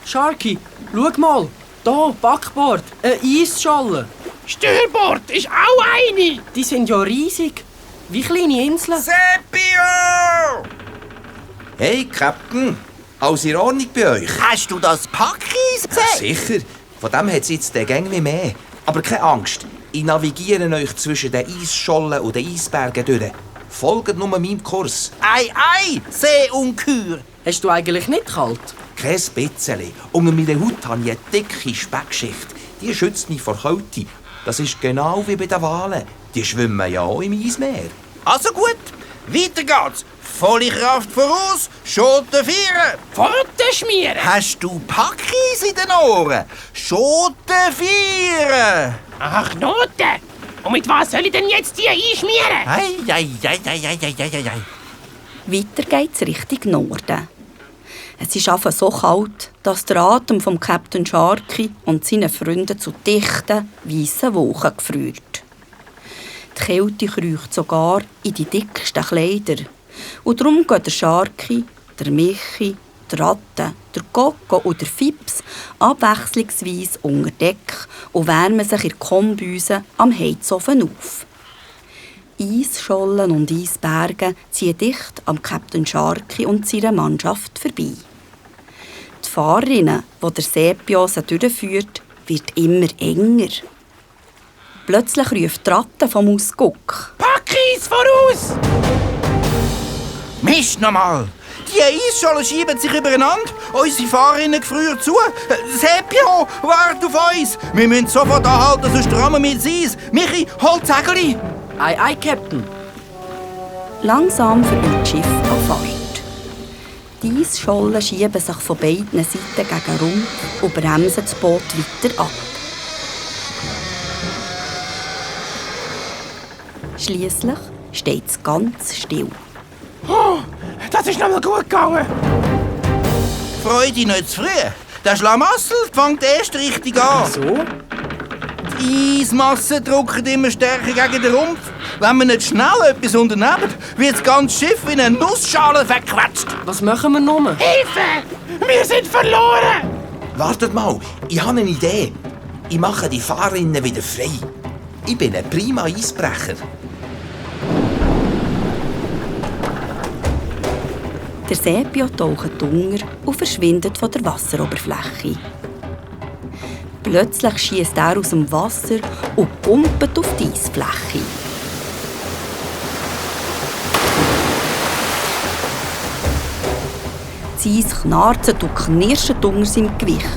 Sharky, schau mal. Da, Backbord, eine Eisscholle. Steuerbord ist auch eine. Die sind ja riesig. Wie kleine Inseln. Sepio! Hey, Captain. Alles in Ordnung bei euch? Hast du das Packeis gesehen? Sicher. Von dem hat es jetzt den Gang nicht mehr. Aber keine Angst. Ich navigiere euch zwischen den Eisschollen und den Eisbergen durch. Folgt nur meinem Kurs. Ei, ei, Seeungeheuer. Hast du eigentlich nicht kalt? Kein bisschen. Unter meiner Haut habe ich eine dicke Speckschicht. Die schützt mich vor Kälte. Das ist genau wie bei den Walen. Die schwimmen ja auch im Eismeer. Also gut, weiter geht's. Volle Kraft voraus, Schoten vieren. Pforten schmieren. Hast du Packeis in den Ohren? Schoten vieren. Ach, Noten. Und mit was soll ich denn jetzt die einschmieren? Ei, ei, ei, ei, ei, ei, ei, ei. Weiter geht's Richtung Norden. Es ist einfach so kalt, dass der Atem vom Captain Sharky und seinen Freunden zu dichten, weißen Wolken gefriert. Die Kälte kriecht sogar in die dicksten Kleider. Und darum gehen der Sharky, der Michi, der Ratte, der Coco und der Fips abwechslungsweise unter Deck und wärmen sich in der Kombüse am Heizofen auf. Eisschollen und Eisberge ziehen dicht am Captain Sharky und seiner Mannschaft vorbei. Die Fahrerinnen, die der Sepio durchführt, wird immer enger. Plötzlich ruft die Ratte vom Ausguck. Packeis voraus! Mist nochmal! Die Eisschollen schieben sich übereinander. Unsere Fahrerinnen gefrieren zu. Sepio, warte auf uns! Wir müssen sofort anhalten, sonst rammen wir ins Eis. Michi, hol die Segel! Ei, ei, Captain. Langsam verliert das Schiff an Fahrt. Die Eisschollen schieben sich von beiden Seiten gegen Rumpf und bremsen das Boot weiter ab. Schliesslich steht es ganz still. Oh, das ist noch mal gut gegangen. Freude nicht zu früh. Der Schlamassel fängt erst richtig an. So? Die Eismasse drückt immer stärker gegen den Rumpf. Wenn wir nicht schnell etwas unternehmen, wird das ganze Schiff in eine Nussschale verquetscht. Was machen wir nun? Hilfe! Wir sind verloren! Wartet mal, ich habe eine Idee. Ich mache die Fahrerinnen wieder frei. Ich bin ein prima Eisbrecher. Der Sepio taucht unter und verschwindet von der Wasseroberfläche. Plötzlich schießt er aus dem Wasser und pumpt auf die Eisfläche. Das Eis knarzt und knirscht unter seinem Gewicht.